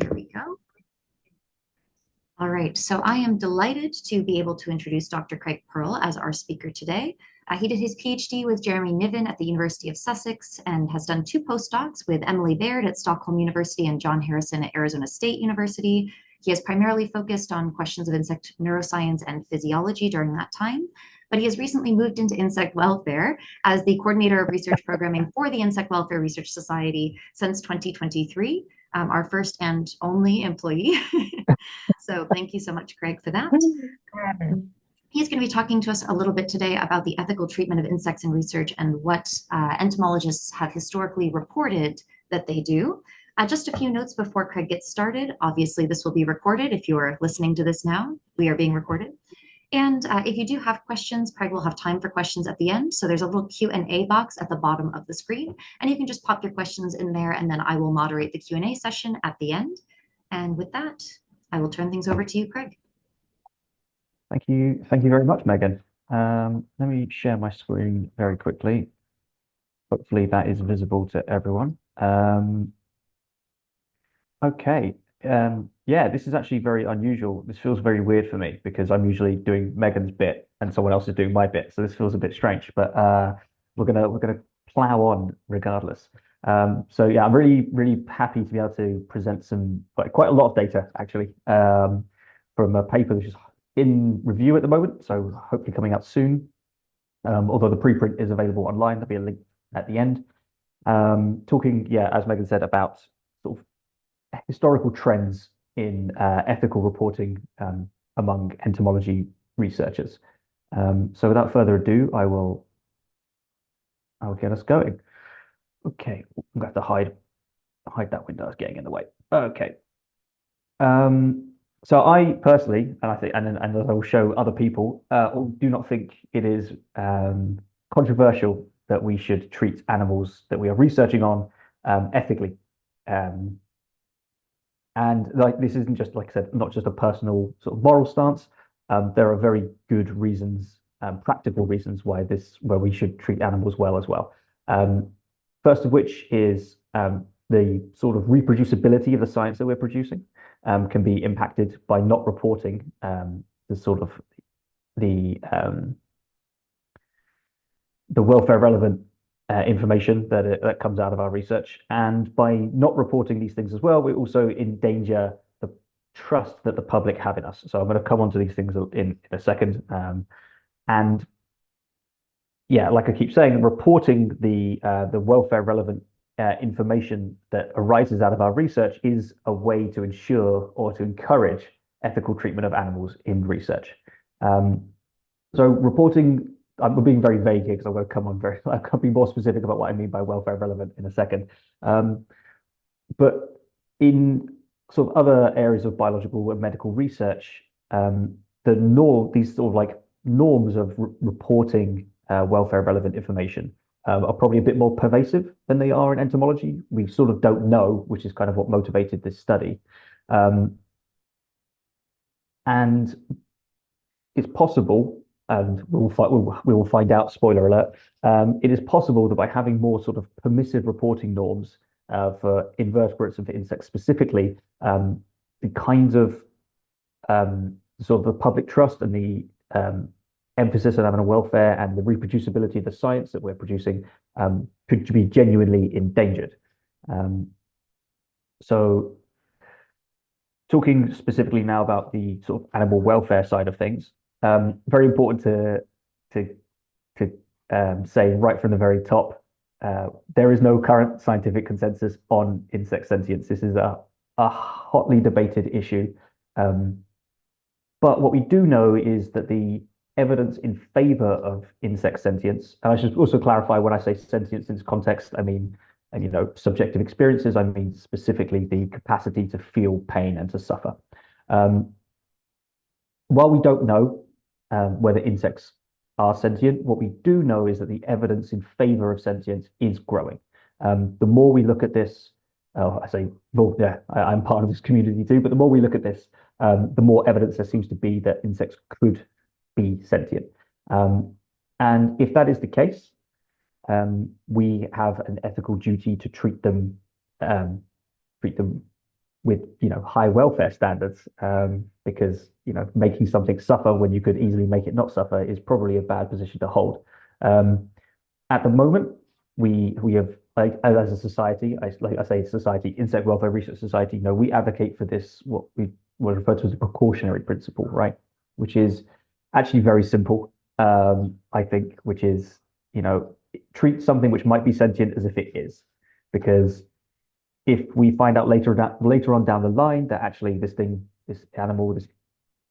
Here we go. All right, so I am delighted to be able to introduce Dr. Craig Perl as our speaker today. He did his PhD with Jeremy Niven at the University of Sussex and has done 2 postdocs with Emily Baird at Stockholm University and John Harrison at Arizona State University. He has primarily focused on questions of insect neuroscience and physiology during that time, but he has recently moved into insect welfare as the coordinator of research programming for the Insect Welfare Research Society since 2023, our first and only employee. So thank you so much, Craig, for that. He's going to be talking to us a little bit today about the ethical treatment of insects in research and what entomologists have historically reported that they do. Just a few notes before Craig gets started. Obviously, this will be recorded. If you are listening to this now, we are being recorded. And if you do have questions, Craig will have time for questions at the end. So there's a little Q&A box at the bottom of the screen, and you can just pop your questions in there, and then I will moderate the Q&A session at the end. And with that, I will turn things over to you, Craig. Thank you. Thank you very much, Megan. Let me share my screen very quickly. Hopefully that is visible to everyone. Okay. Yeah, this is actually very unusual. This feels very weird for me because I'm usually doing Megan's bit and someone else is doing my bit. So this feels a bit strange, but we're gonna plow on regardless. So yeah, I'm really happy to be able to present quite a lot of data actually from a paper which is in review at the moment, so hopefully coming out soon. Although the preprint is available online, there'll be a link at the end. Talking, yeah, as Megan said, about sort of historical trends in ethical reporting among entomology researchers. So without further ado, I'll get us going. Okay, I'm gonna have to hide that window. It's getting in the way. Okay. So I personally, and I think, and as I will show other people, do not think it is controversial that we should treat animals that we are researching on ethically. And like this isn't just, like I said, not just a personal sort of moral stance. There are very good reasons, practical reasons why we should treat animals well as well. First of which is the sort of reproducibility of the science that we're producing can be impacted by not reporting the welfare relevant information that comes out of our research. And by not reporting these things as well, we also endanger the trust that the public have in us. So I'm going to come on to these things in a second. And yeah, like I keep saying, reporting the welfare relevant information that arises out of our research is a way to ensure or to encourage ethical treatment of animals in research. So reporting, I'm being very vague here because I'm going to come on I can be more specific about what I mean by welfare relevant in a second. But in sort of other areas of biological and medical research, these sort of like norms of reporting welfare relevant information are probably a bit more pervasive than they are in entomology. We sort of don't know, which is kind of what motivated this study. And it's possible, and we will find out, spoiler alert, it is possible that by having more sort of permissive reporting norms for invertebrates and for insects specifically, the kinds of sort of the public trust and the emphasis on animal welfare and the reproducibility of the science that we're producing could be genuinely endangered. So talking specifically now about the sort of animal welfare side of things, very important to say right from the very top, there is no current scientific consensus on insect sentience. This is a hotly debated issue. But what we do know is that the evidence in favor of insect sentience, and I should also clarify when I say sentience in this context, I mean, subjective experiences, I mean specifically the capacity to feel pain and to suffer. While we don't know whether insects are sentient, what we do know is that the evidence in favor of sentience is growing. The more we look at this, I'm part of this community too, but the more we look at this, the more evidence there seems to be that insects could be sentient. And if that is the case, we have an ethical duty to treat them with high welfare standards, because making something suffer when you could easily make it not suffer is probably a bad position to hold. Um, at the moment, we have, like, as a society, like I say, society, Insect Welfare Research Society, we advocate for this, what we would refer to as a precautionary principle, right? Which is actually very simple, I think, which is, treat something which might be sentient as if it is. Because if we find out later on down the line that actually this animal, this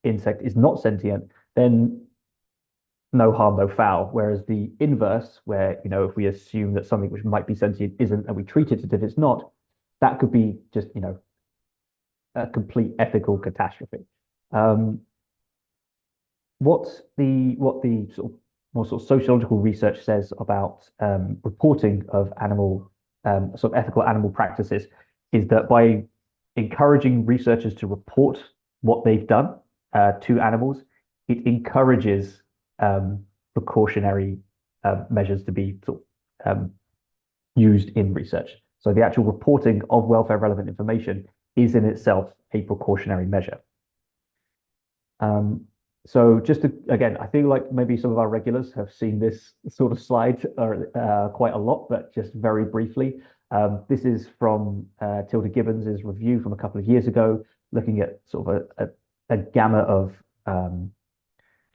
insect is not sentient, then no harm, no foul. Whereas the inverse, where if we assume that something which might be sentient isn't, and we treat it as if it's not, that could be just a complete ethical catastrophe. Um, what the sort of more sort of sociological research says about reporting of animal sort of ethical animal practices is that by encouraging researchers to report what they've done to animals, it encourages precautionary measures to be sort of used in research. So the actual reporting of welfare relevant information is in itself a precautionary measure. Um, so just to, again, I feel like maybe some of our regulars have seen this sort of slide quite a lot, but just very briefly. This is from Tilda Gibbons's review from a couple of years ago, looking at sort of a gamut of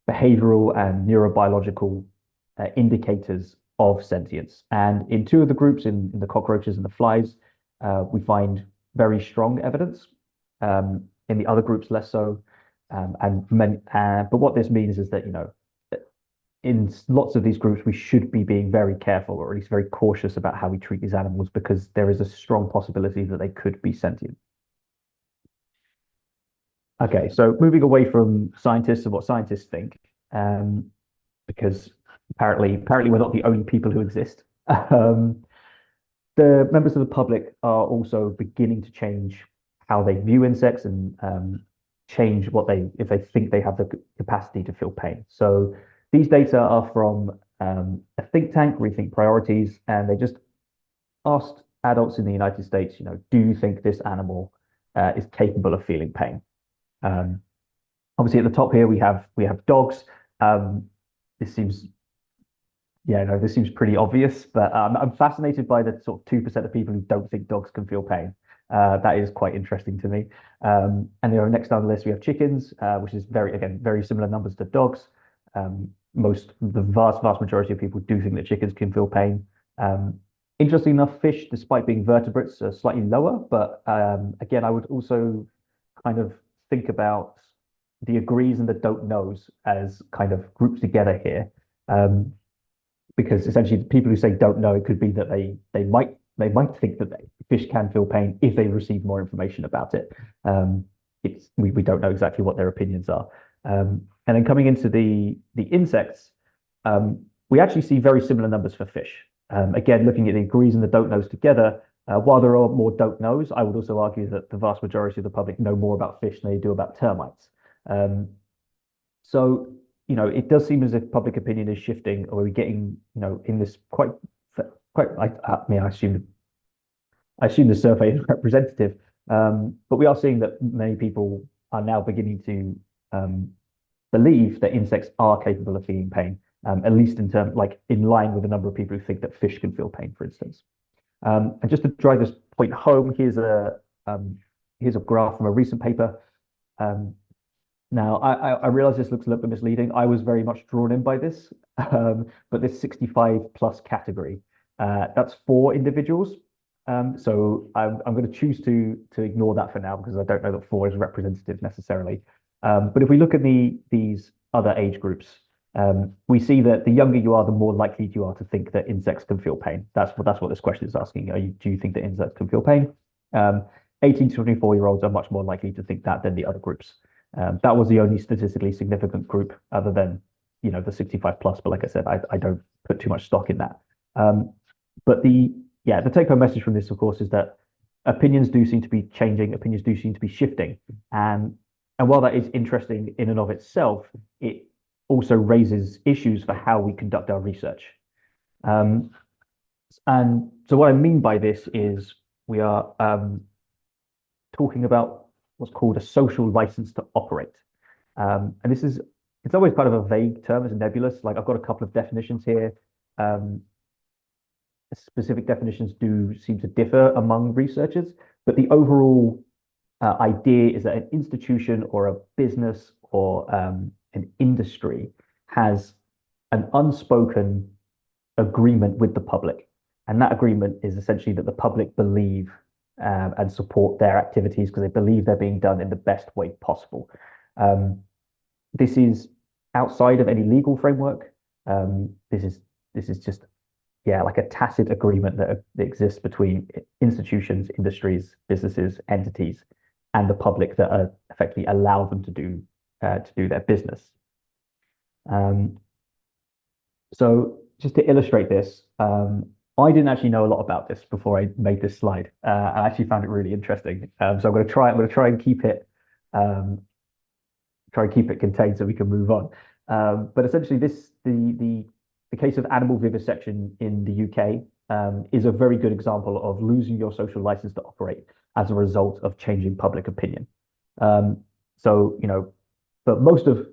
behavioral and neurobiological indicators of sentience. And in two of the groups, in the cockroaches and the flies, we find very strong evidence. In the other groups, less so. But what this means is that, in lots of these groups, we should be being very careful, or at least very cautious about how we treat these animals, because there is a strong possibility that they could be sentient. Okay, so moving away from scientists and what scientists think, because apparently we're not the only people who exist. The members of the public are also beginning to change how they view insects, and change if they think they have the capacity to feel pain. So these data are from a think tank, Rethink Priorities, and they just asked adults in the United States, do you think this animal is capable of feeling pain? Obviously, at the top here we have dogs. This seems Yeah, no, this seems pretty obvious, but I'm fascinated by the sort of 2% of people who don't think dogs can feel pain. That is quite interesting to me. And next on the list, we have chickens, which is very similar numbers to dogs. The vast majority of people do think that chickens can feel pain. Interesting enough, fish, despite being vertebrates, are slightly lower. But again, I would also kind of think about the agrees and the don't knows as kind of grouped together here. Because essentially the people who say don't know, it could be that they might think that fish can feel pain if they receive more information about it. We don't know exactly what their opinions are. And then coming into the insects, we actually see very similar numbers for fish. Again, looking at the agrees and the don't knows together, while there are more don't knows, I would also argue that the vast majority of the public know more about fish than they do about termites. So it does seem as if public opinion is shifting, or we're getting, in this quite. I assume the survey is representative, but we are seeing that many people are now beginning to believe that insects are capable of feeling pain, at least in line with the number of people who think that fish can feel pain, for instance. And just to drive this point home, here's a graph from a recent paper. Now, I realize this looks a little bit misleading. I was very much drawn in by this, but this 65 plus category, that's for individuals. So I'm going to choose to ignore that for now, because I don't know that 4 is representative necessarily. But if we look at these other age groups, we see that the younger you are, the more likely you are to think that insects can feel pain. That's what this question is asking. Do you think that insects can feel pain? 18 to 24-year-olds are much more likely to think that than the other groups. That was the only statistically significant group other than, the 65 plus. But like I said, I don't put too much stock in that. But the take-home message from this, of course, is that opinions do seem to be changing. Opinions do seem to be shifting. And while that is interesting in and of itself, it also raises issues for how we conduct our research. And so what I mean by this is we are talking about what's called a social license to operate. And this is, it's always kind of a vague term, it's nebulous. Like I've got a couple of definitions here. Um, Specific definitions do seem to differ among researchers, but the overall idea is that an institution or a business or an industry has an unspoken agreement with the public. And that agreement is essentially that the public believe and support their activities because they believe they're being done in the best way possible. This is outside of any legal framework. This is just like a tacit agreement that exists between institutions, industries, businesses, entities, and the public that are effectively allow them to do their business. Um, so just to illustrate this, I didn't actually know a lot about this before I made this slide. I actually found it really interesting. So I'm going to try. I'm going to try and keep it contained so we can move on. But essentially, the case of animal vivisection in the UK is a very good example of losing your social license to operate as a result of changing public opinion. So, but most of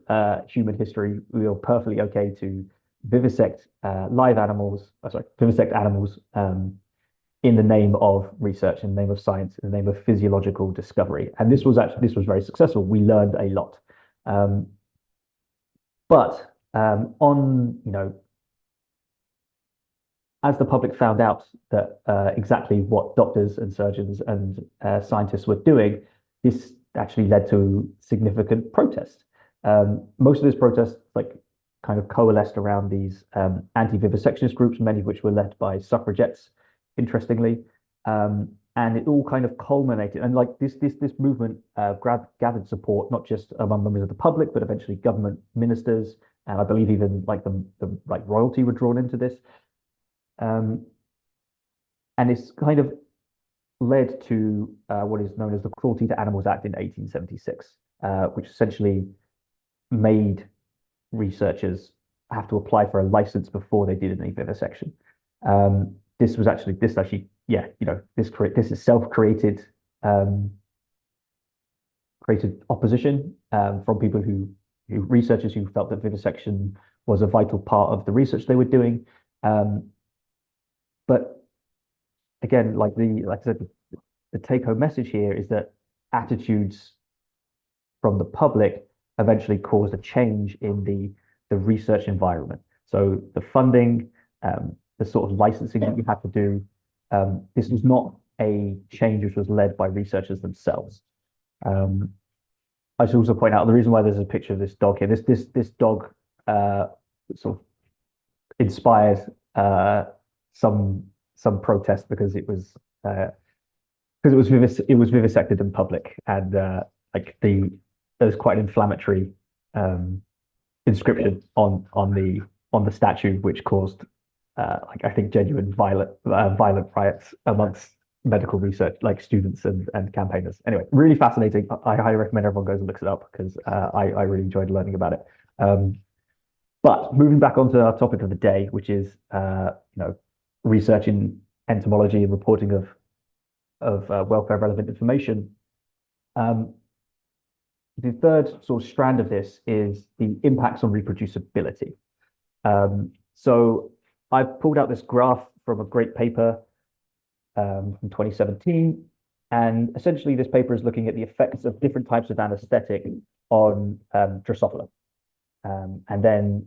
human history, we are perfectly okay to vivisect vivisect animals in the name of research, in the name of science, in the name of physiological discovery. And this was very successful. We learned a lot. But on, as the public found out that exactly what doctors and surgeons and scientists were doing, this actually led to significant protest. Most of this protest, kind of coalesced around these anti-vivisectionist groups, many of which were led by suffragettes, interestingly. And it all kind of culminated, and this movement gathered support not just among members of the public, but eventually government ministers, and I believe even the royalty were drawn into this. And it's kind of led to what is known as the Cruelty to Animals Act in 1876, which essentially made researchers have to apply for a license before they did any vivisection. This is self-created created opposition from people who researchers who felt that vivisection was a vital part of the research they were doing. But again, like I said, the take-home message here is that attitudes from the public eventually caused a change in the research environment. So the funding, the sort of licensing that you have to do, this was not a change which was led by researchers themselves. I should also point out the reason why there's a picture of this dog here. This dog sort of inspired some protest because it was vivisected in public, and there's quite an inflammatory inscription on the statue, which caused I think genuine violent riots amongst medical research, like students and campaigners. Anyway, really fascinating. I highly recommend everyone goes and looks it up because I really enjoyed learning about it. But moving back onto our topic of the day, which is research in entomology and reporting of welfare relevant information. The third sort of strand of this is the impacts on reproducibility. So I've pulled out this graph from a great paper from 2017. And essentially, this paper is looking at the effects of different types of anesthetic on Drosophila. And then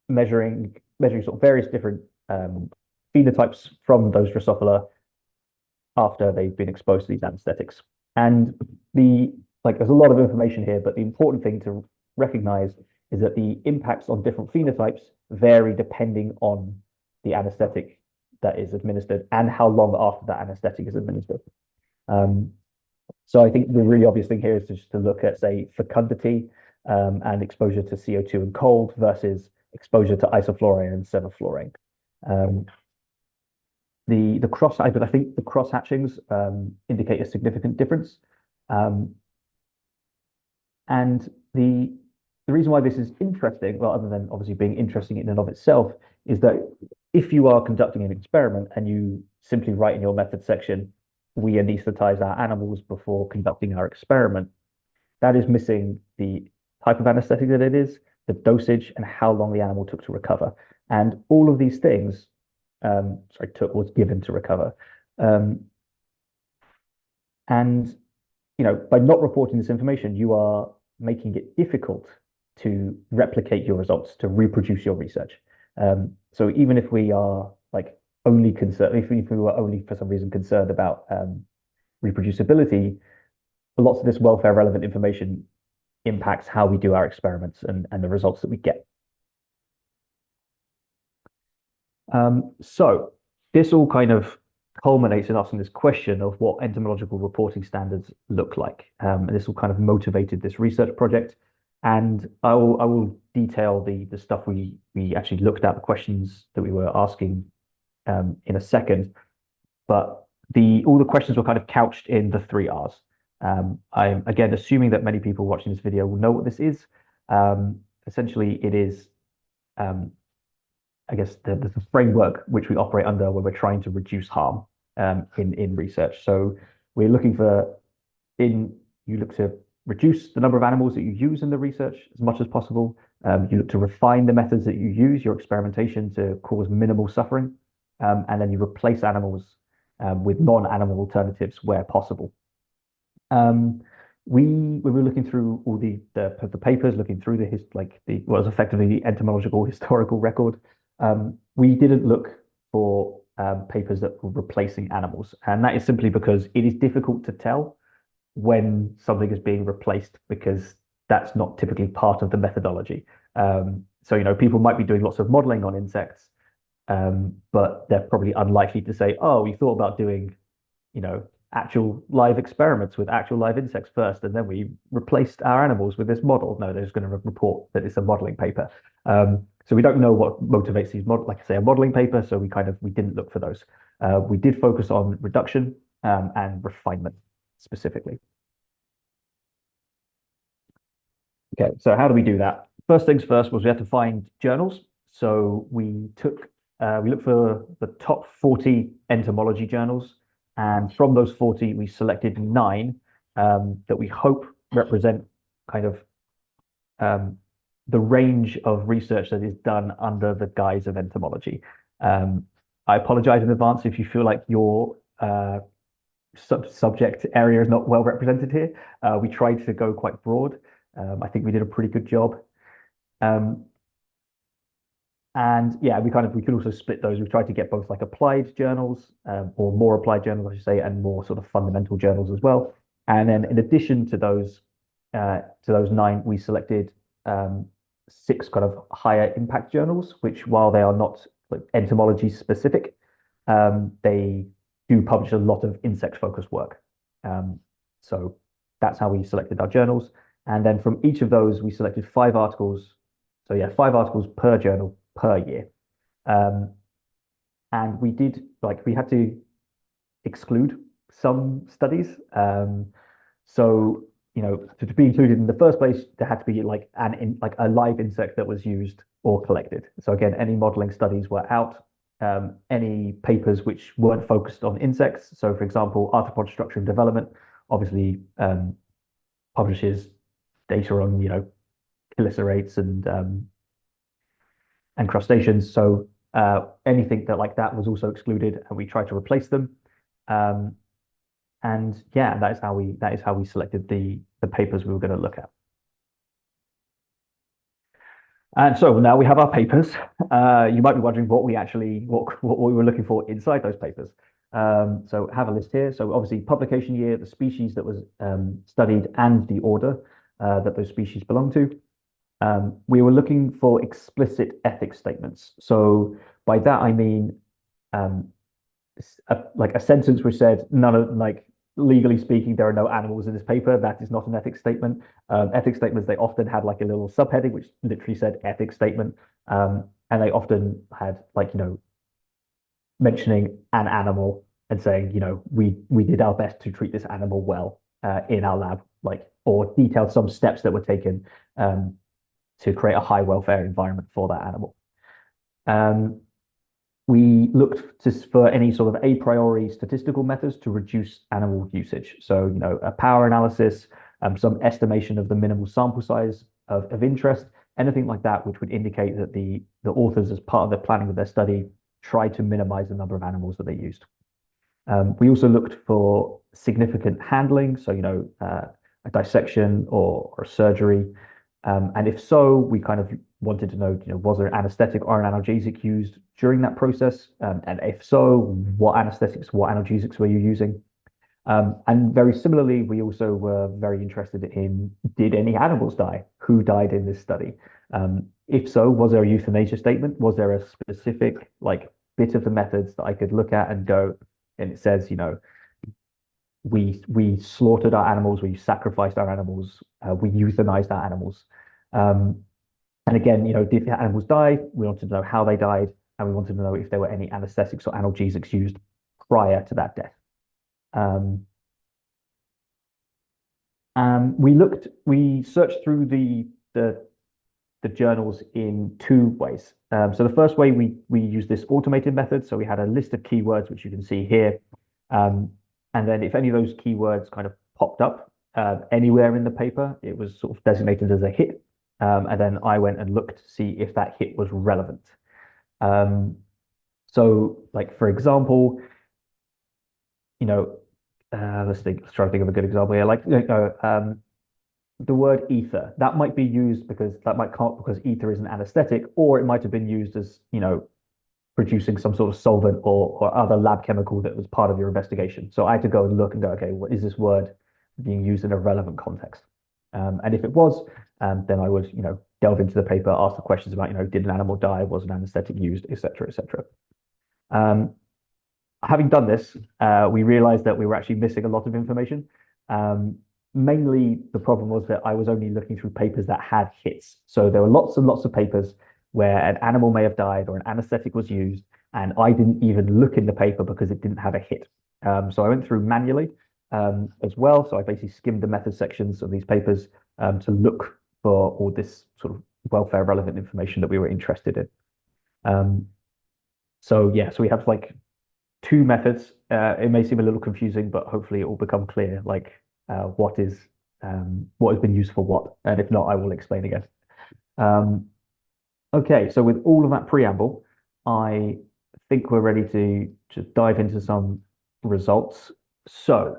measuring sort of various different phenotypes from those Drosophila after they've been exposed to these anesthetics. And there's a lot of information here, but the important thing to recognize is that the impacts on different phenotypes vary depending on the anesthetic that is administered and how long after that anesthetic is administered. So I think the really obvious thing here is just to look at, say, fecundity and exposure to CO2 and cold versus exposure to isoflurane and sevoflurane. I think the cross hatchings indicate a significant difference. And the reason why this is interesting, well, other than obviously being interesting in and of itself, is that if you are conducting an experiment and you simply write in your method section, we anesthetize our animals before conducting our experiment. That is missing the type of anesthetic that it is, the dosage, and how long the animal took to recover. And all of these things, took was given to recover. Um, and by not reporting this information, you are making it difficult to replicate your results, to reproduce your research. So even if we are like only concerned, if we were only for some reason concerned about reproducibility, lots of this welfare relevant information impacts how we do our experiments and the results that we get. So this all kind of culminates in asking this question of what entomological reporting standards look like. And this all kind of motivated this research project. And I will detail the stuff we actually looked at, the questions that we were asking in a second. But all the questions were kind of couched in the three R's. I'm again assuming that many people watching this video will know what this is. Essentially, it is I guess the framework which we operate under when we're trying to reduce harm in research. So we're looking for you look to reduce the number of animals that you use in the research as much as possible. You look to refine the methods that you use, your experimentation, to cause minimal suffering, and then you replace animals with non-animal alternatives where possible. We were looking through all the papers, looking through what was effectively the entomological historical record. We didn't look for papers that were replacing animals, and that is simply because it is difficult to tell when something is being replaced because that's not typically part of the methodology. So people might be doing lots of modeling on insects, but they're probably unlikely to say, "Oh, we thought about doing, actual live experiments with actual live insects first, and then we replaced our animals with this model." No, they're just going to report that it's a modeling paper. So we don't know what motivates these model, like I say, a modeling paper. So we didn't look for those. We did focus on reduction and refinement specifically. Okay, so how do we do that? First things first was we had to find journals. So we looked for the top 40 entomology journals. And from those 40, we selected 9 that we hope represent kind of the range of research that is done under the guise of entomology. I apologize in advance if you feel like your subject area is not well represented here. We tried to go quite broad. I think we did a pretty good job. And yeah, we could also split those. We tried to get both like applied journals, or more applied journals, I should say, and more sort of fundamental journals as well. And then in addition to those 9, we selected 6 kind of higher impact journals, which while they are not like entomology specific, they do publish a lot of insect focused work. So that's how we selected our journals. And then from each of those, we selected 5 articles. So yeah, 5 articles per journal per year. And we had to exclude some studies. So, to be included in the first place, there had to be like a live insect that was used or collected. So again, any modeling studies were out. Any papers which weren't focused on insects. So for example, arthropod structure and development obviously publishes data on, chelicerates and crustaceans. So anything like that was also excluded, and we tried to replace them. And yeah, that is how we selected the papers we were going to look at. And so now we have our papers. You might be wondering what we were looking for inside those papers. So have a list here. So obviously publication year, the species that was studied, and the order that those species belong to. We were looking for explicit ethics statements. So by that I mean a sentence which said legally speaking, there are no animals in this paper. That is not an ethics statement. Ethics statements, they often had like a little subheading which literally said ethics statement, and they often had mentioning an animal and saying, we did our best to treat this animal well in our lab, or detailed some steps that were taken to create a high welfare environment for that animal. We looked for any sort of a priori statistical methods to reduce animal usage. So, a power analysis, some estimation of the minimal sample size of interest, anything like that, which would indicate that the authors, as part of the planning of their study, tried to minimize the number of animals that they used. We also looked for significant handling, so a dissection or surgery, and if so, we kind of wanted to know, was there an anesthetic or an analgesic used during that process, and if so, what anesthetics, what analgesics were you using? And very similarly, we also were very interested in, did any animals die? Who died in this study? If so, was there a euthanasia statement? Was there a specific bit of the methods that I could look at and go, and it says, we slaughtered our animals, we sacrificed our animals, we euthanized our animals. And again, did the animals die? We wanted to know how they died, and we wanted to know if there were any anesthetics or analgesics used prior to that death. We searched through the journals in two ways. So the first way we used this automated method. So we had a list of keywords, which you can see here. And then if any of those keywords kind of popped up anywhere in the paper, it was sort of designated as a hit. And then I went and looked to see if that hit was relevant. So like, for example, let's try to think of a good example here. Like, the word ether, that might be used because that might come up because ether is an anesthetic, or it might have been used as, producing some sort of solvent or other lab chemical that was part of your investigation. So I had to go and look and go, okay, what is this word being used in a relevant context? And if it was, then I would, delve into the paper, ask the questions about, did an animal die? Was an anesthetic used, et cetera, et cetera. Having done this, we realized that we were actually missing a lot of information. Mainly, the problem was that I was only looking through papers that had hits. So there were lots and lots of papers where an animal may have died or an anesthetic was used, and I didn't even look in the paper because it didn't have a hit. So I went through manually as well. So I basically skimmed the method sections of these papers to look for all this sort of welfare relevant information that we were interested in. So yeah, so we have like two methods. It may seem a little confusing, but hopefully it will become clear, what has been used for what, and if not, I will explain again. Okay, so with all of that preamble, I think we're ready to dive into some results. So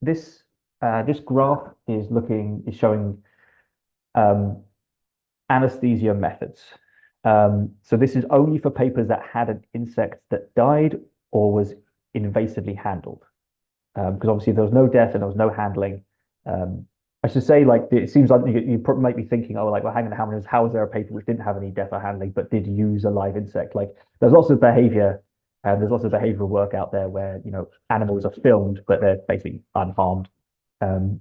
this graph is showing anesthesia methods. So this is only for papers that had an insect that died or was invasively handled. Because obviously there was no death and there was no handling. I should say, it seems like you might be thinking, oh, well, hang on, how is there a paper which didn't have any death or handling but did use a live insect? Like, there's lots of behavior, and there's lots of behavioral work out there where animals are filmed but they're basically unharmed.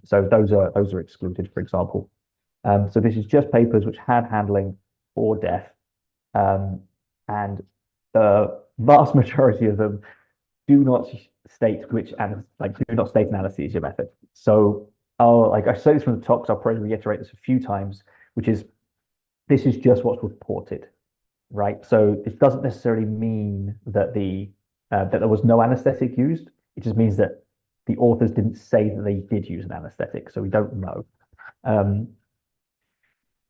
So those are excluded, for example. So this is just papers which had handling or death, and the vast majority of them do not state do not state an anesthesia method. So I say this from the top, so I'll probably reiterate this a few times, which is this is just what's reported, right? So it doesn't necessarily mean that that there was no anesthetic used. It just means that the authors didn't say that they did use an anesthetic, so we don't know.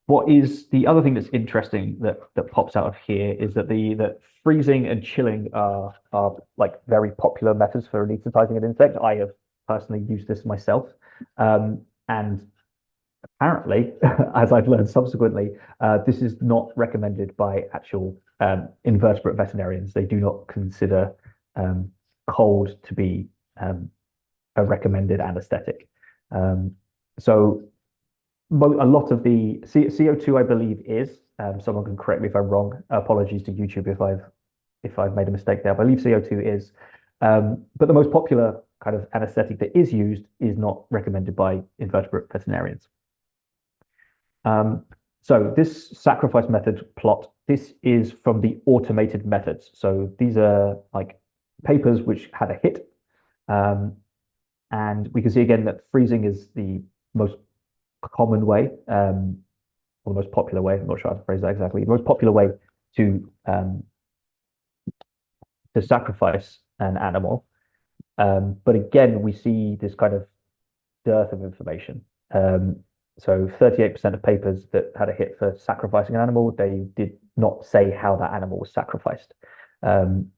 What is the other thing that's interesting that pops out of here is that that freezing and chilling are like very popular methods for anesthetizing an insect. I have personally used this myself, and apparently, as I've learned subsequently, this is not recommended by actual invertebrate veterinarians. They do not consider cold to be a recommended anesthetic. So a lot of the CO2, I believe, is. Someone can correct me if I'm wrong. Apologies to YouTube if I've made a mistake there. I believe CO2 is, but the most popular kind of anesthetic that is used is not recommended by invertebrate veterinarians. So this sacrifice method plot, this is from the automated methods. So these are like papers which had a hit. And we can see again that freezing is the most common way, or the most popular way. I'm not sure how to phrase that exactly. The most popular way to to sacrifice an animal. But again, we see this kind of dearth of information. So 38% of papers that had a hit for sacrificing an animal, they did not say how that animal was sacrificed. Um,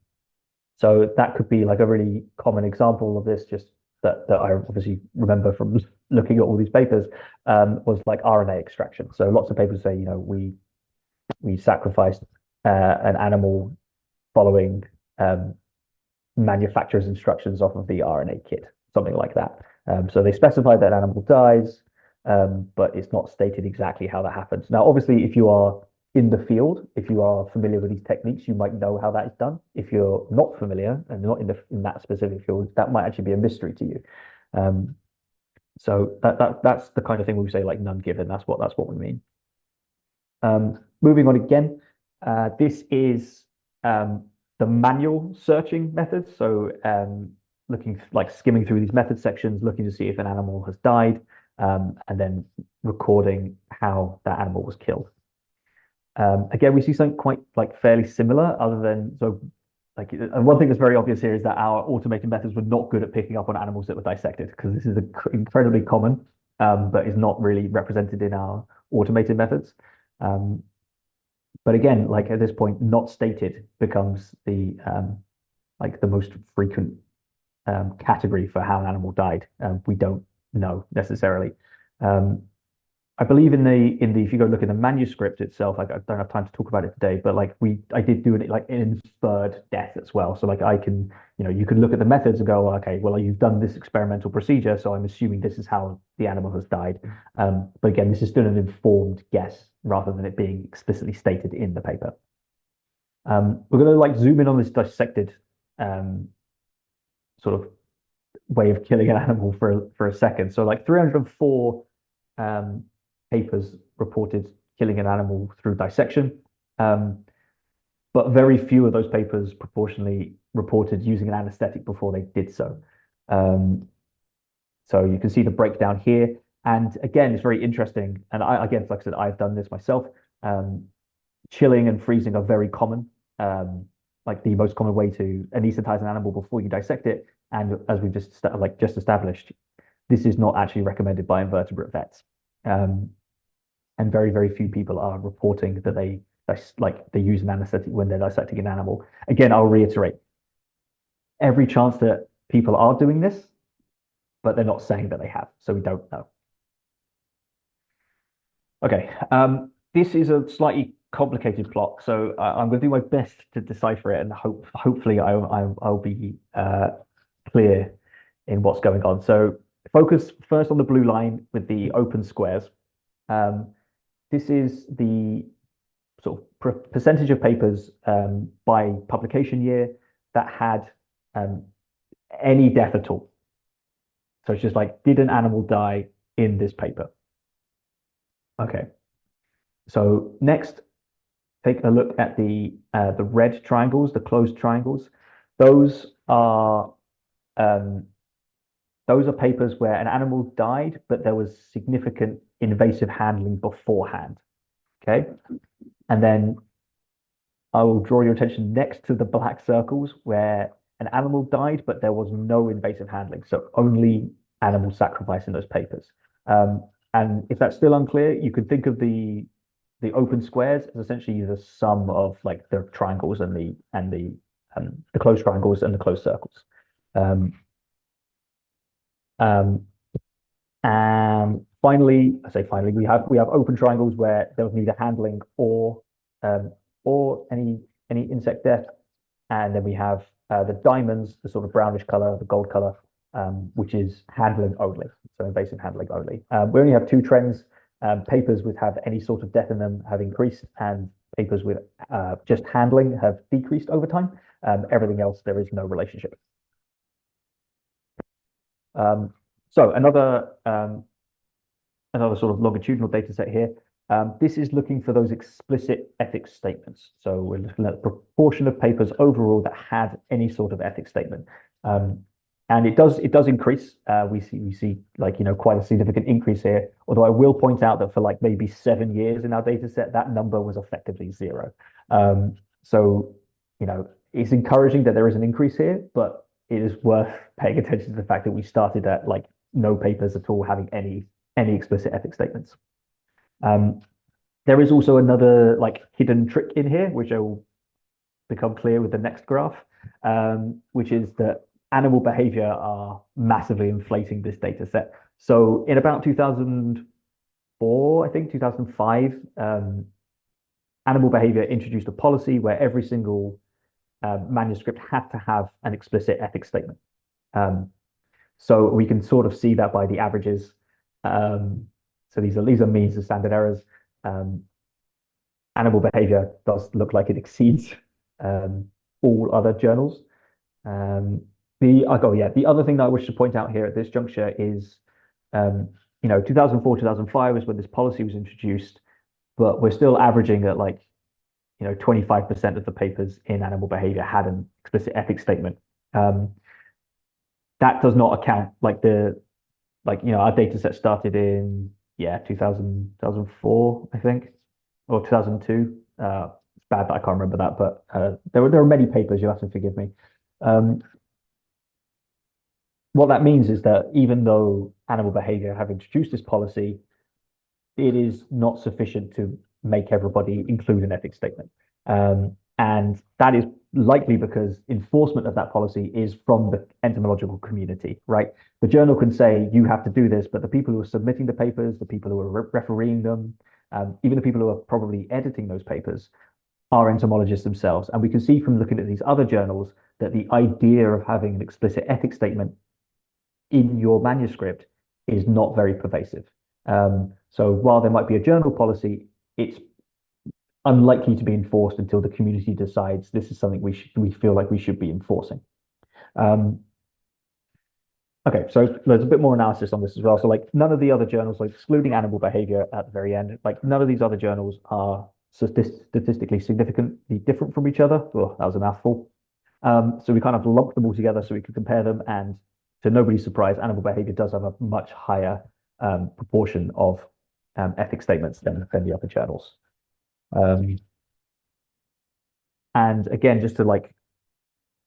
so that could be like a really common example of this, just that I obviously remember from looking at all these papers, was like RNA extraction. So lots of papers say, we sacrificed an animal following manufacturer's instructions off of the RNA kit, something like that. So they specify that animal dies, but it's not stated exactly how that happens. Now, obviously, if you are in the field, if you are familiar with these techniques, you might know how that is done. If you're not familiar and not in that specific field, that might actually be a mystery to you. Um, so that's the kind of thing we say like none given. That's what we mean. Moving on again, this is the manual searching method. So looking like skimming through these method sections, looking to see if an animal has died, and then recording how that animal was killed. Again, we see something quite like fairly similar, other than so like and one thing that's very obvious here is that our automated methods were not good at picking up on animals that were dissected because this is incredibly common, but is not really represented in our automated methods. Um, but again, like at this point, not stated becomes the like the most frequent category for how an animal died. We don't know necessarily. Um, I believe in the if you go look in the manuscript itself, like I don't have time to talk about it today, but like I did do it like an inferred death as well. So like I can, you can look at the methods and go, okay, well you've done this experimental procedure, so I'm assuming this is how the animal has died. But again, this is still an informed guess rather than it being explicitly stated in the paper. We're going to like zoom in on this dissected um, sort of way of killing an animal for a second. So like 304 um, papers reported killing an animal through dissection, but very few of those papers proportionally reported using an anesthetic before they did so. Um, so you can see the breakdown here. And again, it's very interesting. And again, like I said, I've done this myself. Um, Chilling and freezing are very common. Like the most common way to anesthetize an animal before you dissect it. And as we've just established, this is not actually recommended by invertebrate vets. And very, very few people are reporting that they use an anesthetic when they're dissecting an animal. Again, I'll reiterate, every chance that people are doing this, but they're not saying that they have, so we don't know. Okay, this is a slightly complicated plot, so I'm going to do my best to decipher it, and hopefully I'll be clear in what's going on. So focus first on the blue line with the open squares. This is the sort of percentage of papers by publication year that had any death at all. So it's just like, did an animal die in this paper? Okay. So next, take a look at the red triangles, the closed triangles. Those are um, those are papers where an animal died, but there was significant invasive handling beforehand. Okay. And then I will draw your attention next to the black circles where an animal died, but there was no invasive handling. So only animal sacrifice in those papers. And if that's still unclear, you can think of the open squares as essentially the sum of like the triangles and the closed triangles and the closed circles. Um, um, and finally, I say finally, we have open triangles where there was neither handling or any insect death, and then we have the diamonds, the sort of brownish color, the gold color, which is handling only, so invasive handling only. We only have two trends. Papers with have any sort of death in them have increased, and papers with just handling have decreased over time. Everything else, there is no relationship. So another sort of longitudinal data set here. This is looking for those explicit ethics statements. So we're looking at the proportion of papers overall that had any sort of ethics statement. And it does increase. We see like quite a significant increase here. Although I will point out that for like maybe 7 years in our data set, that number was effectively zero. So it's encouraging that there is an increase here, but it is worth paying attention to the fact that we started at like no papers at all having any explicit ethics statements. Um, there is also another like hidden trick in here, which I will become clear with the next graph, which is that animal behavior are massively inflating this data set. So in about 2004, I think 2005, animal behavior introduced a policy where every single manuscript had to have an explicit ethics statement. Um, so we can sort of see that by the averages. So these are means and standard errors. Um, animal behavior does look like it exceeds um, all other journals. Um, the other thing that I wish to point out here at this juncture is, um, 2004, 2005 is when this policy was introduced, but we're still averaging at like, 25% of the papers in animal behavior had an explicit ethics statement. Um, that does not account our data set started in 2000, 2004, I think, or 2002. It's bad that I can't remember that, but there are many papers. You have to forgive me. Um, what that means is that even though animal behavior have introduced this policy, it is not sufficient to make everybody include an ethics statement. And that is likely because enforcement of that policy is from the entomological community, right? The journal can say you have to do this, but the people who are submitting the papers, the people who are refereeing them, even the people who are probably editing those papers are entomologists themselves. And we can see from looking at these other journals that the idea of having an explicit ethics statement in your manuscript is not very pervasive. So while there might be a journal policy, it's unlikely to be enforced until the community decides this is something we feel like we should be enforcing. Um, okay, so there's a bit more analysis on this as well. So like none of the other journals, like excluding animal behavior at the very end, like none of these other journals are statistically significantly different from each other. Oh, that was a mouthful. So we kind of lumped them all together so we could compare them. And to nobody's surprise, animal behavior does have a much higher proportion of ethics statements than the other journals. And again, just to like,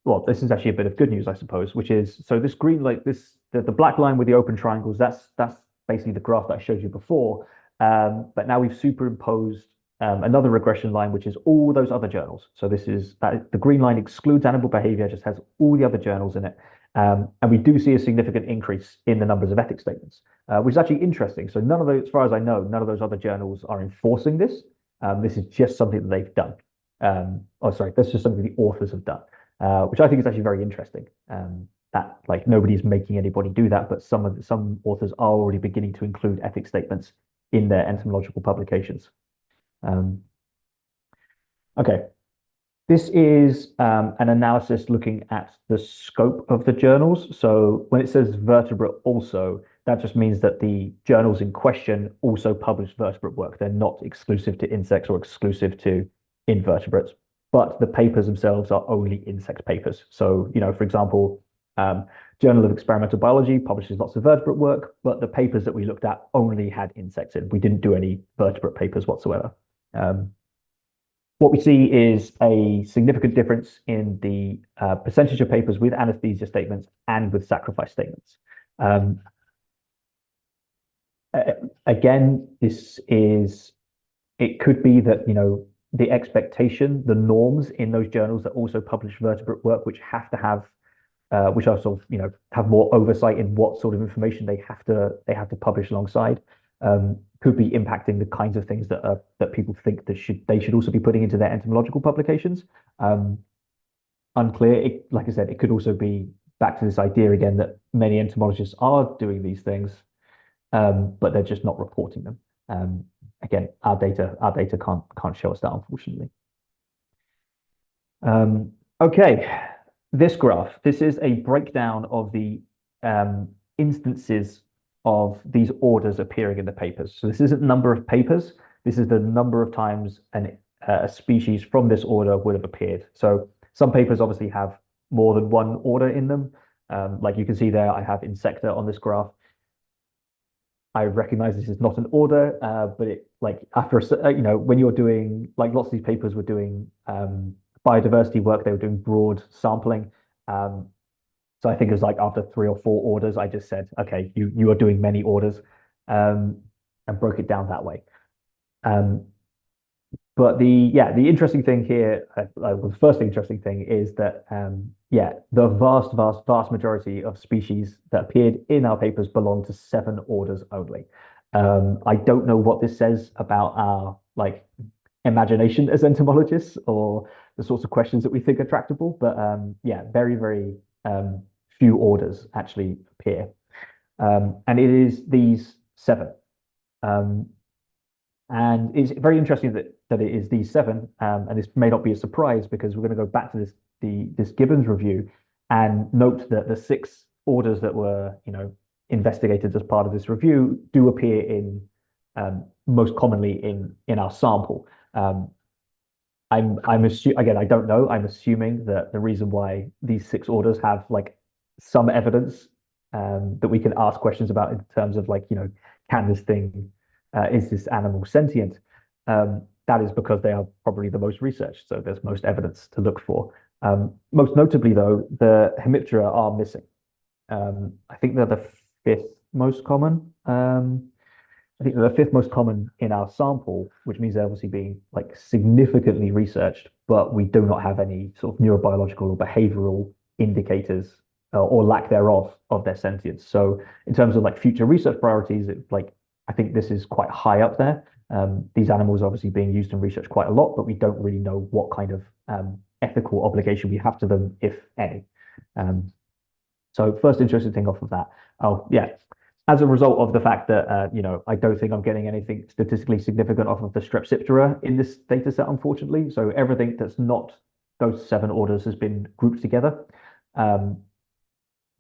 well, this is actually a bit of good news, I suppose, which is so this green, like the black line with the open triangles, that's basically the graph that I showed you before. But now we've superimposed another regression line, which is all those other journals. So this is that the green line excludes animal behavior, just has all the other journals in it. And we do see a significant increase in the numbers of ethics statements, which is actually interesting. So none of those, as far as I know, none of those other journals are enforcing this. This is just something that they've done. That's just something the authors have done, which I think is actually very interesting. That like nobody's making anybody do that, but some authors are already beginning to include ethics statements in their entomological publications. Okay, this is an analysis looking at the scope of the journals. So when it says vertebrate also, that just means that the journals in question also publish vertebrate work. They're not exclusive to insects or exclusive to invertebrates, but the papers themselves are only insect papers. So, for example, Journal of Experimental Biology publishes lots of vertebrate work, but the papers that we looked at only had insects in. We didn't do any vertebrate papers whatsoever. What we see is a significant difference in the percentage of papers with anaesthesia statements and with sacrifice statements. Again, it could be that, the expectation, the norms in those journals that also publish vertebrate work, which have to have, which are sort of, have more oversight in what sort of information they have to publish alongside, could be impacting the kinds of things that people think that they should also be putting into their entomological publications. Unclear. Like I said, it could also be back to this idea again that many entomologists are doing these things, but they're just not reporting them. Again, our data can't show us that, unfortunately. Okay, this graph. This is a breakdown of the instances of these orders appearing in the papers. So this isn't number of papers. This is the number of times a species from this order would have appeared. So some papers obviously have more than one order in them. Like you can see there, I have Insecta on this graph. I recognize this is not an order, but it like after when you're doing like lots of these papers were doing biodiversity work, they were doing broad sampling. Um, so I think it was like after 3 or 4 orders, I just said, okay, you are doing many orders, um, and broke it down that way. Um, but the interesting thing here, well, the first interesting thing is that the vast majority of species that appeared in our papers belong to 7 orders only. I don't know what this says about our like imagination as entomologists or the sorts of questions that we think are tractable, but very um, few orders actually appear, and it is these 7. Um, and it's very interesting that it is these 7, and this may not be a surprise because we're going to go back to this Gibbons review and note that the 6 orders that were investigated as part of this review do appear in most commonly in our sample. I'm assuming again, I don't know. I'm assuming that the reason why these 6 orders have like some evidence that we can ask questions about in terms of like, can this thing is this animal sentient? That is because they are probably the most researched, so there's most evidence to look for. Most notably, though, the Hemiptera are missing. I think they're the fifth most common. I think they're the fifth most common in our sample, which means they're obviously being like significantly researched, but we do not have any sort of neurobiological or behavioral indicators or lack thereof of their sentience. So in terms of like future research priorities, like I think this is quite high up there. These animals are obviously being used in research quite a lot, but we don't really know what kind of ethical obligation we have to them, if any. So first interesting thing off of that. Oh yeah, as a result of the fact that I don't think I'm getting anything statistically significant off of the Strepsiptera in this data set, unfortunately. So everything that's not those 7 orders has been grouped together um,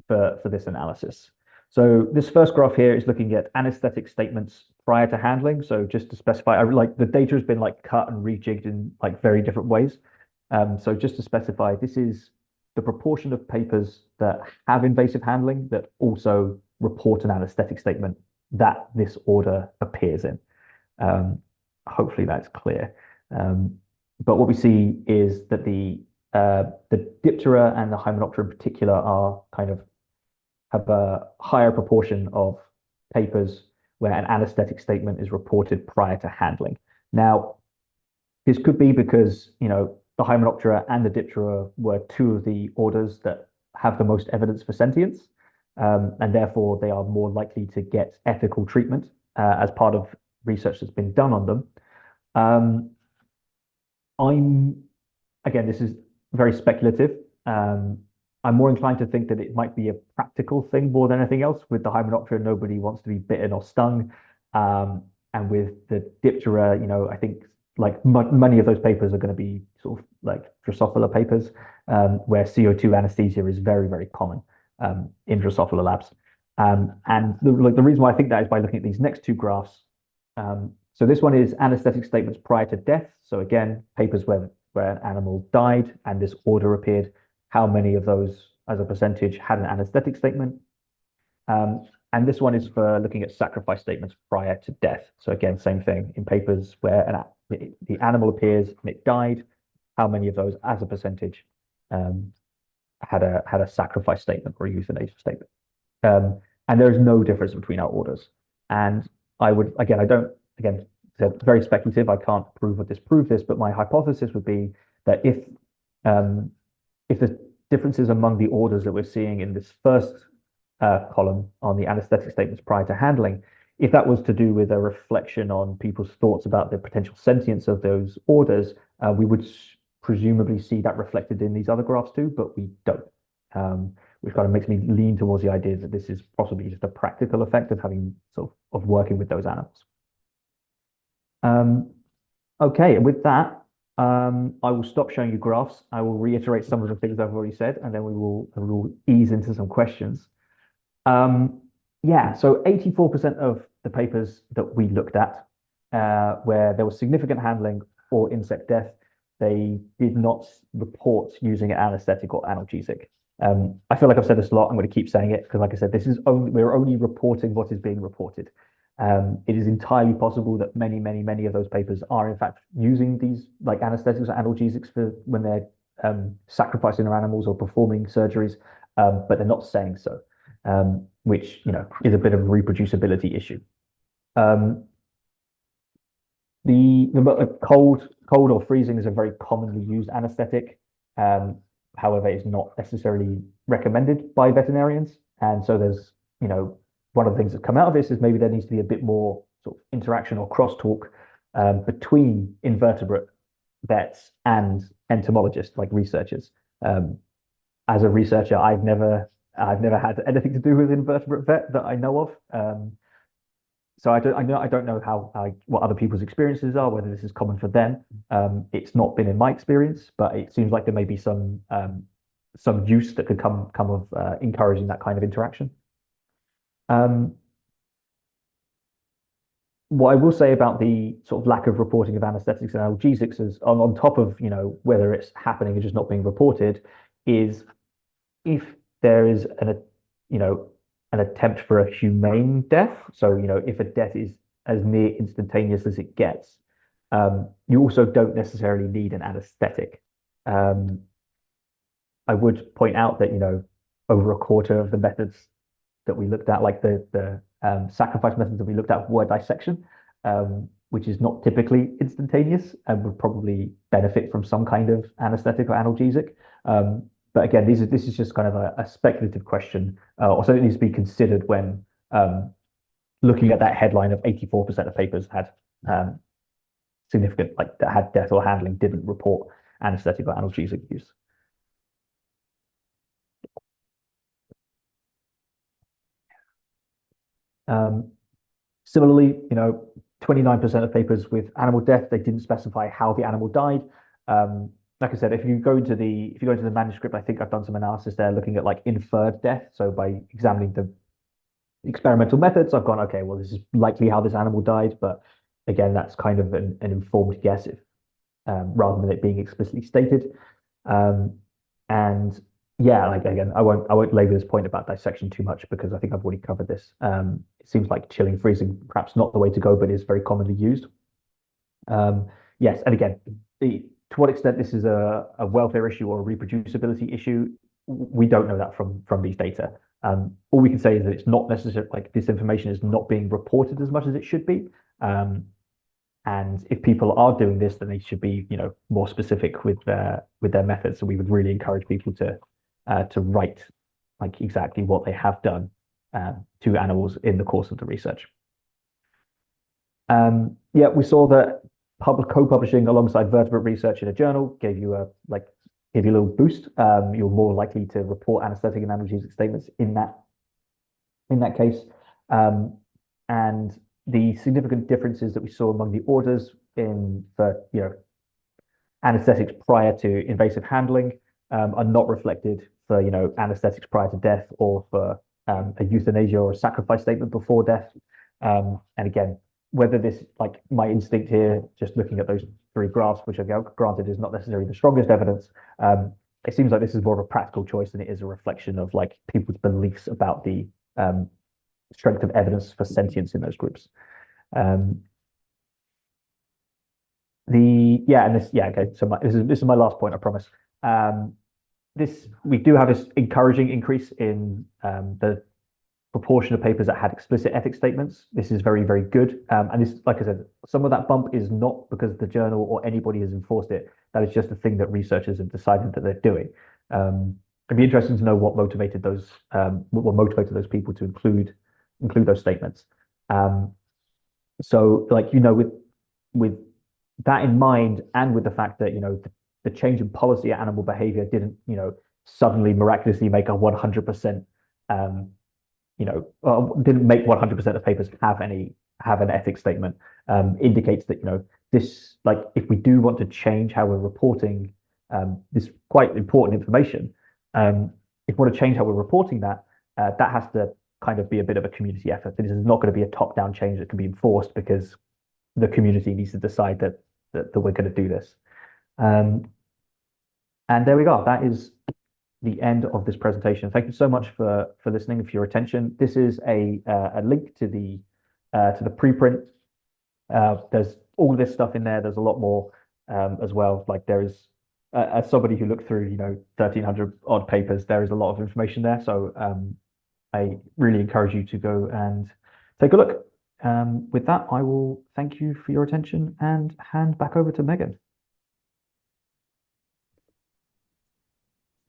for this analysis. So this first graph here is looking at anesthetic statements prior to handling. So just to specify, like the data has been like cut and rejigged in like very different ways. So just to specify, this is the proportion of papers that have invasive handling that also report an anesthetic statement that this order appears in. Um, Hopefully that's clear. But what we see is that the Diptera and the Hymenoptera in particular are kind of have a higher proportion of papers where an anesthetic statement is reported prior to handling. Now, this could be because, the Hymenoptera and the Diptera were 2 of the orders that have the most evidence for sentience, and therefore they are more likely to get ethical treatment as part of research that's been done on them. I'm Again, this is very speculative. I'm more inclined to think that it might be a practical thing more than anything else. With the Hymenoptera, nobody wants to be bitten or stung. And with the Diptera, I think like many of those papers are going to be sort of like Drosophila papers, where CO2 anesthesia is very common in Drosophila labs. And the reason why I think that is by looking at these next 2 graphs. So this one is anesthetic statements prior to death. So again, papers where an animal died and this order appeared, how many of those as a percentage had an anesthetic statement? And this one is for looking at sacrifice statements prior to death. So again, same thing in papers where the animal appears and it died, how many of those as a percentage had a sacrifice statement or a euthanasia statement? And there is no difference between our orders. And I would, again, I don't, again, it's very speculative. I can't prove or disprove this, but my hypothesis would be that if the differences among the orders that we're seeing in this first column on the anesthetic statements prior to handling, if that was to do with a reflection on people's thoughts about the potential sentience of those orders, we would presumably see that reflected in these other graphs too, but we don't. Which kind of makes me lean towards the idea that this is possibly just a practical effect of having of working with those animals. Okay, and with that, I will stop showing you graphs. I will reiterate some of the things I've already said, and then we will ease into some questions. Yeah, so 84% of the papers that we looked at, where there was significant handling or insect death, they did not report using an anesthetic or analgesic. I feel like I've said this a lot. I'm going to keep saying it because, like I said, we're only reporting what is being reported. It is entirely possible that many of those papers are in fact using these like anesthetics or analgesics for when they're sacrificing their animals or performing surgeries, but they're not saying so, which is a bit of a reproducibility issue. Um, the cold or freezing is a very commonly used anesthetic. Um, However, it's not necessarily recommended by veterinarians, and so there's one of the things that come out of this is maybe there needs to be a bit more sort of interaction or crosstalk between invertebrate vets and entomologists, like researchers. Um, as a researcher, I've never had anything to do with invertebrate vet that I know of. So I don't know how what other people's experiences are, whether this is common for them. It's not been in my experience, but it seems like there may be some use that could come of encouraging that kind of interaction. Um, what I will say about the sort of lack of reporting of anesthetics and analgesics is on top of whether it's happening and just not being reported, is if there is you know an attempt for a humane death. So if a death is as near instantaneous as it gets, you also don't necessarily need an anesthetic. Um, I would point out that over a quarter of the methods that we looked at, like the sacrifice methods that we looked at, were dissection, which is not typically instantaneous and would probably benefit from some kind of anesthetic or analgesic. But again, this is just kind of a speculative question, or something that needs to be considered when looking at that headline of 84% of papers had significant, like that had death or handling, didn't report anesthetic or analgesic use. Um, Similarly, 29% of papers with animal death, they didn't specify how the animal died. Like I said, if you go into the manuscript, I think I've done some analysis there looking at like inferred death. So by examining the experimental methods, I've gone, okay, well, this is likely how this animal died, but again, that's kind of an informed guess if, rather than it being explicitly stated. Um, and yeah, like again, I won't labor this point about dissection too much because I think I've already covered this. It seems like chilling, freezing, perhaps not the way to go, but is very commonly used. Yes, and again, to what extent this is a welfare issue or a reproducibility issue, we don't know that from these data. All we can say is that it's not necessarily like this information is not being reported as much as it should be. And if people are doing this, then they should be, more specific with their methods. So we would really encourage people to write like exactly what they have done to animals in the course of the research. Yeah, we saw that co-publishing alongside vertebrate research in a journal give you a little boost. You're more likely to report anesthetic and analgesic statements in that case. And the significant differences that we saw among the orders for anesthetics prior to invasive handling are not reflected for anesthetics prior to death or for a euthanasia or a sacrifice statement before death. And again, whether this, like my instinct here, just looking at those three graphs, which are granted is not necessarily the strongest evidence, it seems like this is more of a practical choice than it is a reflection of like people's beliefs about the strength of evidence for sentience in those groups. Um, okay. So this is my last point, I promise. We do have this encouraging increase in the proportion of papers that had explicit ethics statements. This is very, very good. And this, like I said, some of that bump is not because the journal or anybody has enforced it. That is just a thing that researchers have decided that they're doing. It'd be interesting to know what motivated those people to include those statements. So, like with that in mind, and with the fact that the change in policy at animal behavior didn't suddenly miraculously make a 100% didn't make 100% of papers have an ethics statement, indicates that this, like, if we do want to change how we're reporting this quite important information, if we want to change how we're reporting that, that has to kind of be a bit of a community effort. This is not going to be a top-down change that can be enforced because the community needs to decide that we're going to do this. And there we go. That is the end of this presentation. Thank you so much for listening and for your attention. This is a link to the to the preprint. There's all this stuff in there. There's a lot more as well. Like there is, as somebody who looked through, 1,300 odd papers, there is a lot of information there. So I really encourage you to go and take a look. With that, I will thank you for your attention and hand back over to Megan.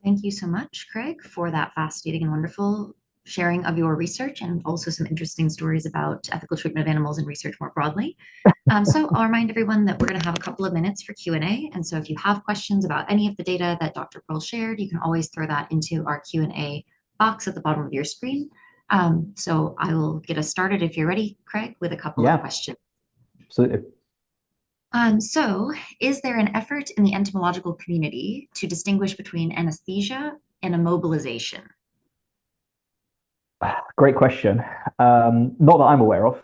Thank you so much, Craig, for that fascinating and wonderful sharing of your research and also some interesting stories about ethical treatment of animals and research more broadly. So I'll remind everyone that we're going to have a couple of minutes for Q&A. And so if you have questions about any of the data that Dr. Perl shared, you can always throw that into our Q&A box at the bottom of your screen. So I will get us started if you're ready, Craig, with a couple of Yeah, questions. absolutely. So is there an effort in the entomological community to distinguish between anesthesia and immobilization? Great question. Not that I'm aware of.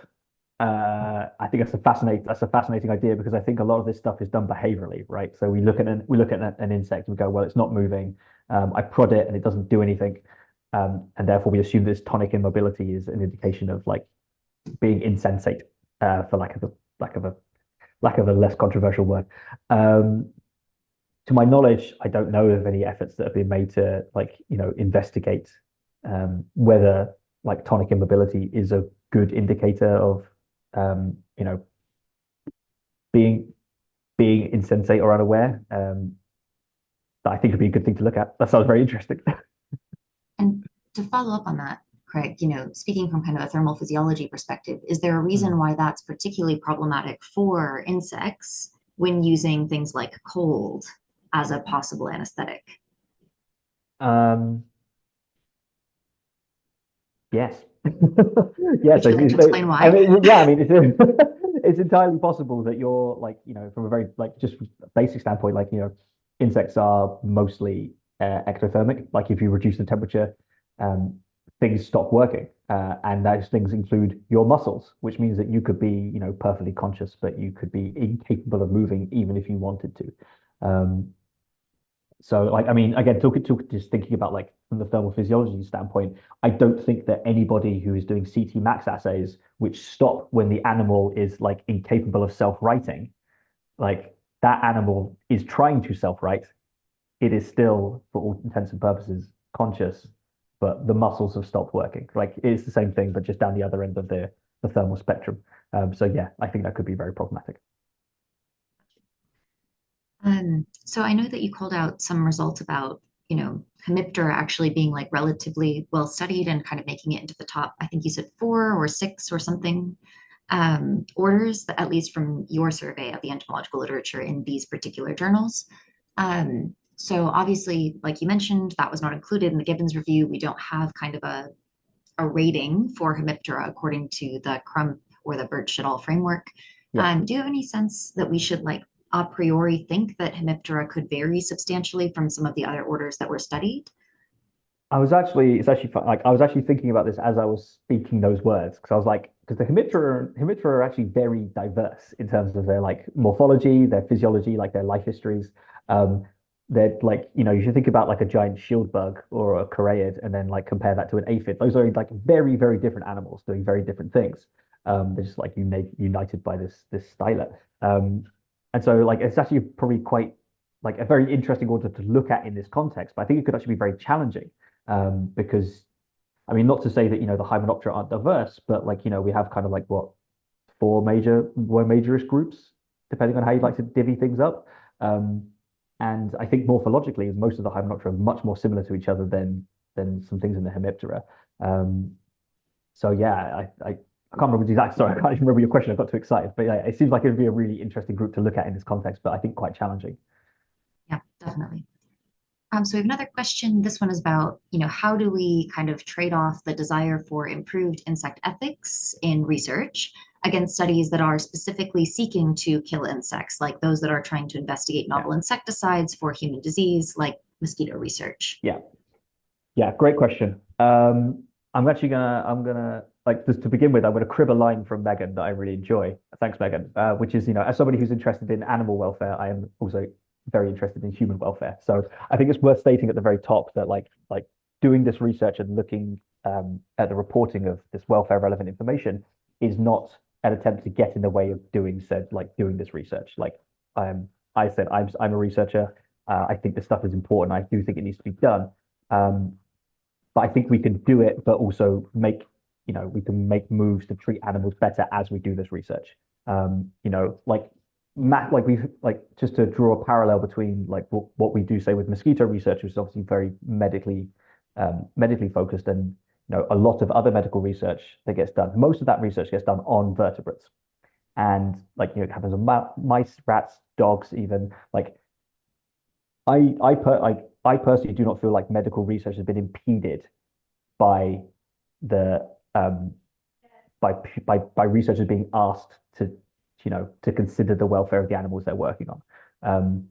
I think that's a fascinating idea because I think a lot of this stuff is done behaviorally, right? So we look at an insect and we go, well, it's not moving. I prod it and it doesn't do anything, and therefore we assume this tonic immobility is an indication of like being insensate, for lack of a less controversial word. Um, to my knowledge, I don't know of any efforts that have been made to investigate whether like tonic immobility is a good indicator of um, you know being being insensate or unaware. That I think would be a good thing to look at. That sounds very interesting. And to follow up on that, Craig, speaking from kind of a thermal physiology perspective, is there a reason Mm. why that's particularly problematic for insects when using things like cold as a possible anesthetic? Um, yes. Yes, Would you like to explain I why? mean, yeah, I mean, it's entirely possible that you're like, from a very like just basic standpoint, like, insects are mostly ectothermic. Like if you reduce the temperature, um, things stop working. And those things include your muscles, which means that you could be, perfectly conscious, but you could be incapable of moving even if you wanted to. Um, so, like, I mean, again, just thinking about like from the thermal physiology standpoint, I don't think that anybody who is doing CT max assays, which stop when the animal is like incapable of self-righting, like that animal is trying to self-right. It is still, for all intents and purposes, conscious, but the muscles have stopped working. Like it's the same thing, but just down the other end of the thermal spectrum. So yeah, I think that could be very problematic. So I know that you called out some results about, Hemiptera actually being like relatively well studied and kind of making it into the top, I think you said 4 or 6 or something orders, at least from your survey of the entomological literature in these particular journals. So obviously, like you mentioned, that was not included in the Gibbons review. We don't have kind of a rating for Hemiptera according to the Crump or the Birch et al. Framework. Yeah. Do you have any sense that we should like a priori think that Hemiptera could vary substantially from some of the other orders that were studied? It's actually fun. Like I was actually thinking about this as I was speaking those words because I was like, because the Hemiptera are actually very diverse in terms of their like morphology, their physiology, like their life histories. Um, they're like, you should think about like a giant shield bug or a Coreid and then like compare that to an aphid. Those are like very, very different animals doing very different things. They're just like united by this stylet. And so like it's actually probably quite like a very interesting order to look at in this context, but I think it could actually be very challenging because I mean, not to say that the Hymenoptera aren't diverse, but like we have kind of like what four majorish groups, depending on how you'd like to divvy things up. Um, and I think morphologically, most of the Hymenoptera are much more similar to each other than some things in the Hemiptera. Um, so yeah, I can't remember the exact sorry, I can't even remember your question. I got too excited, but yeah, it seems like it would be a really interesting group to look at in this context, but I think quite challenging. Yeah, definitely. So we have another question. This one is about, how do we kind of trade off the desire for improved insect ethics in research against studies that are specifically seeking to kill insects, like those that are trying to investigate Yeah, novel insecticides for human disease, like mosquito research? yeah. Yeah, great question. I'm gonna like just to begin with, I'm gonna crib a line from Megan that I really enjoy. Thanks, Megan. Which is, as somebody who's interested in animal welfare, I am also very interested in human welfare. So I think it's worth stating at the very top that like doing this research and looking at the reporting of this welfare relevant information is not an attempt to get in the way of doing this research. Like I said, I'm a researcher. I think this stuff is important. I do think it needs to be done. Um, but I think we can do it, but also we can make moves to treat animals better as we do this research. Like just to draw a parallel between like what we do say with mosquito research, which is obviously very medically focused, and a lot of other medical research that gets done. Most of that research gets done on vertebrates, and it happens on mice, rats, dogs, even like I personally do not feel like medical research has been impeded by the by researchers being asked to consider the welfare of the animals they're working on.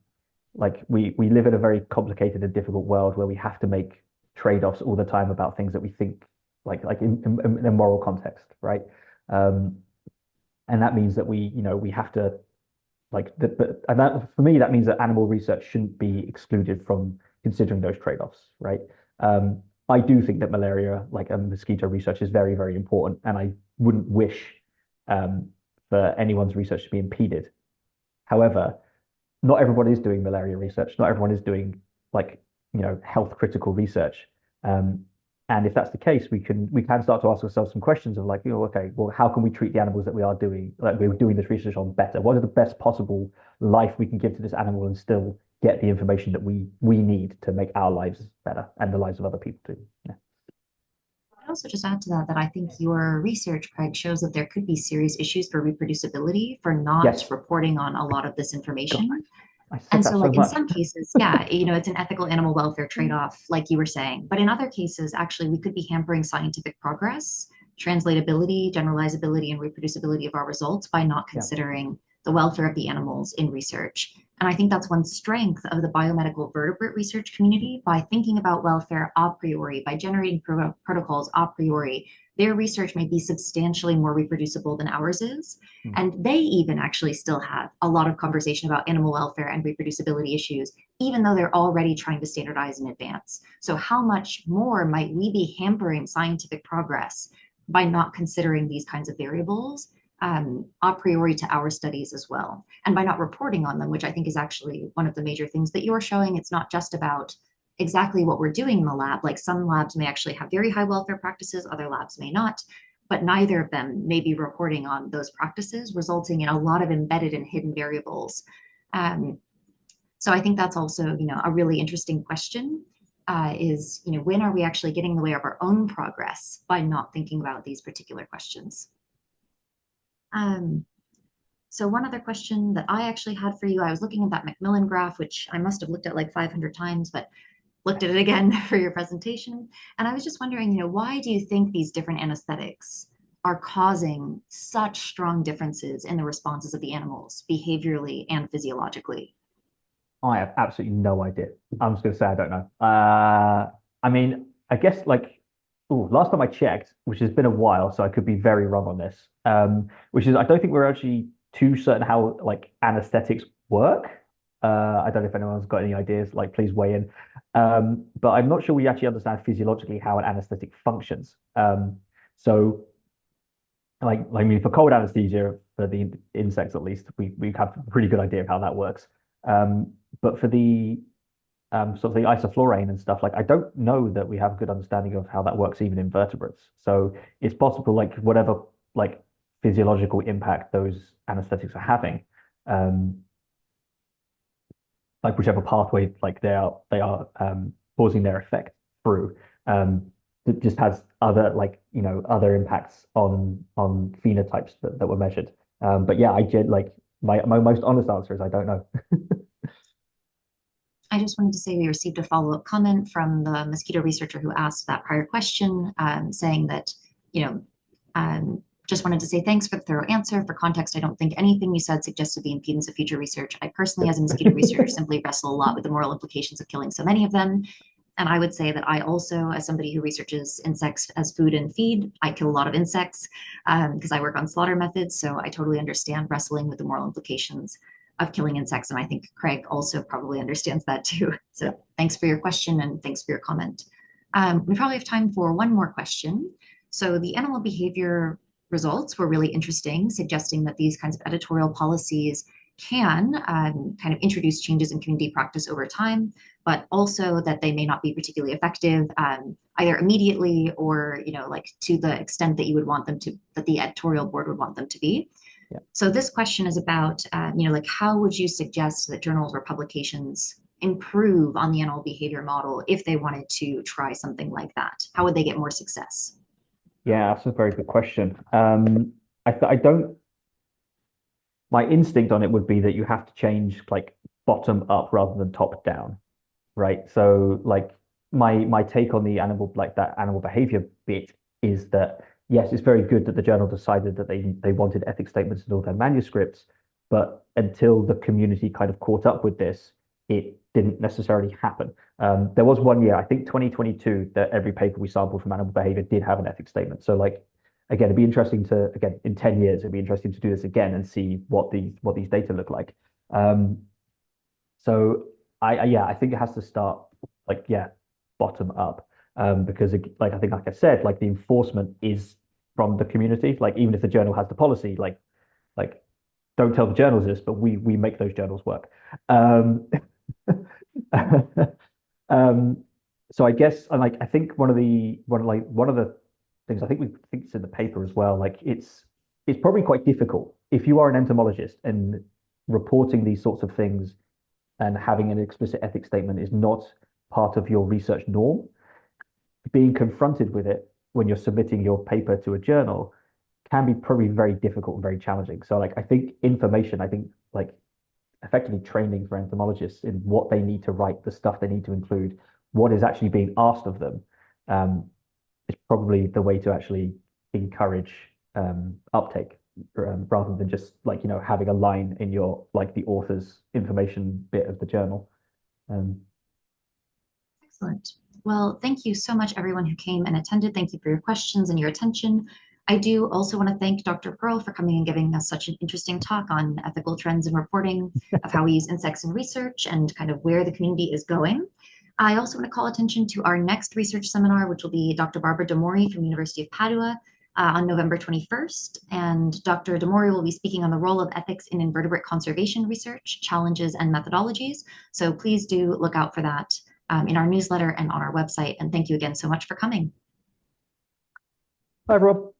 Like we live in a very complicated and difficult world where we have to make trade-offs all the time about things that we think like in a moral context, right? Um, and that means that we have to and that for me that means that animal research shouldn't be excluded from considering those trade-offs, right? Um, I do think that malaria, like mosquito research, is very, very important, and I wouldn't wish um, for anyone's research to be impeded. However, not everybody is doing malaria research. Not everyone is doing health critical research. Um, and if that's the case, we can start to ask ourselves some questions of like, okay, well, how can we treat the animals that we're doing this research on better? What are the best possible life we can give to this animal and still get the information that we need to make our lives better and the lives of other people too. Yeah. I'd also just add to that that I think your research, Craig, shows that there could be serious issues for reproducibility for not Yes. reporting on a lot of this God, information. I said And so, that so like in much. some cases, yeah, it's an ethical animal welfare trade-off, like you were saying. But in other cases, actually, we could be hampering scientific progress, translatability, generalizability, and reproducibility of our results by not Yeah. considering the welfare of the animals in research. And I think that's one strength of the biomedical vertebrate research community. By thinking about welfare a priori, by generating protocols a priori, their research may be substantially more reproducible than ours is. Mm. And they even actually still have a lot of conversation about animal welfare and reproducibility issues, even though they're already trying to standardize in advance. So, how much more might we be hampering scientific progress by not considering these kinds of variables a priori to our studies as well? And by not reporting on them, which I think is actually one of the major things that you're showing. It's not just about exactly what we're doing in the lab. Like some labs may actually have very high welfare practices, other labs may not, but neither of them may be reporting on those practices, resulting in a lot of embedded and hidden variables. Um, so I think that's also, a really interesting question. Is when are we actually getting in the way of our own progress by not thinking about these particular questions? Um, so one other question that I actually had for you, I was looking at that Macmillan graph, which I must have looked at like 500 times, but looked at it again for your presentation. And I was just wondering, why do you think these different anesthetics are causing such strong differences in the responses of the animals, behaviorally and physiologically? I have absolutely no idea. I'm just going to say I don't know. I mean, I guess last time I checked, which has been a while, so I could be very wrong on this. Which is I don't think we're actually too certain how like anesthetics work. I don't know if anyone's got any ideas. Like, please weigh in. But I'm not sure we actually understand physiologically how an anesthetic functions. So I mean, for cold anesthesia, for the insects at least, we have a pretty good idea of how that works. But for the sort of the isoflurane and stuff, like I don't know that we have a good understanding of how that works even in vertebrates. So it's possible, like whatever like physiological impact those anesthetics are having, um, like whichever pathway like they are causing their effect through, it just has other other impacts on phenotypes that were measured. But yeah, I did like my most honest answer is I don't know. I just wanted to say we received a follow-up comment from the mosquito researcher who asked that prior question, saying that, you know, just wanted to say thanks for the thorough answer. For context, I don't think anything you said suggested the impedance of future research. I personally, as a mosquito researcher, simply wrestle a lot with the moral implications of killing so many of them. And I would say that I also, as somebody who researches insects as food and feed, I kill a lot of insects because I work on slaughter methods. So I totally understand wrestling with the moral implications of killing insects. And I think Craig also probably understands that too. Yeah. So thanks for your question and thanks for your comment. We probably have time for one more question. So the animal behavior results were really interesting, suggesting that these kinds of editorial policies can kind of introduce changes in community practice over time, but also that they may not be particularly effective either immediately or, like to the extent that you would want them to, that the editorial board would want them to be. Yeah. So this question is about, like how would you suggest that journals or publications improve on the animal behavior model if they wanted to try something like that? How would they get more success? Yeah, that's a very good question. I don't. My instinct on it would be that you have to change like bottom up rather than top down, right? So like my take on the animal like that animal behavior bit is that yes, it's very good that the journal decided that they wanted ethics statements in all their manuscripts, but until the community kind of caught up with this, it didn't necessarily happen. There was one year, I think 2022, that every paper we sampled from animal behavior did have an ethics statement. So like again, it'd be interesting to again in 10 years, it'd be interesting to do this again and see what these data look like. Um, so yeah, I think it has to start like yeah, bottom up. Because like I think like I said, like the enforcement is from the community. Like even if the journal has the policy, like don't tell the journals this, but we make those journals work. Um, um, so I guess and like I think one of the things I think we think it's in the paper as well. Like it's probably quite difficult if you are an entomologist and reporting these sorts of things and having an explicit ethics statement is not part of your research norm. Being confronted with it when you're submitting your paper to a journal can be probably very difficult and very challenging. So like I think information, I think like effectively training for entomologists in what they need to write, the stuff they need to include, what is actually being asked of them, is probably the way to actually encourage uptake rather than just like having a line in your like the author's information bit of the journal. Um, Excellent. Well, thank you so much, everyone who came and attended. Thank you for your questions and your attention. I do also want to thank Dr. Perl for coming and giving us such an interesting talk on ethical trends and reporting of how we use insects in research and kind of where the community is going. I also want to call attention to our next research seminar, which will be Dr. Barbara Demori from the University of Padua on November 21st. And Dr. Demori will be speaking on the role of ethics in invertebrate conservation research, challenges and methodologies. So please do look out for that in our newsletter and on our website. And thank you again so much for coming. Hi, Rob.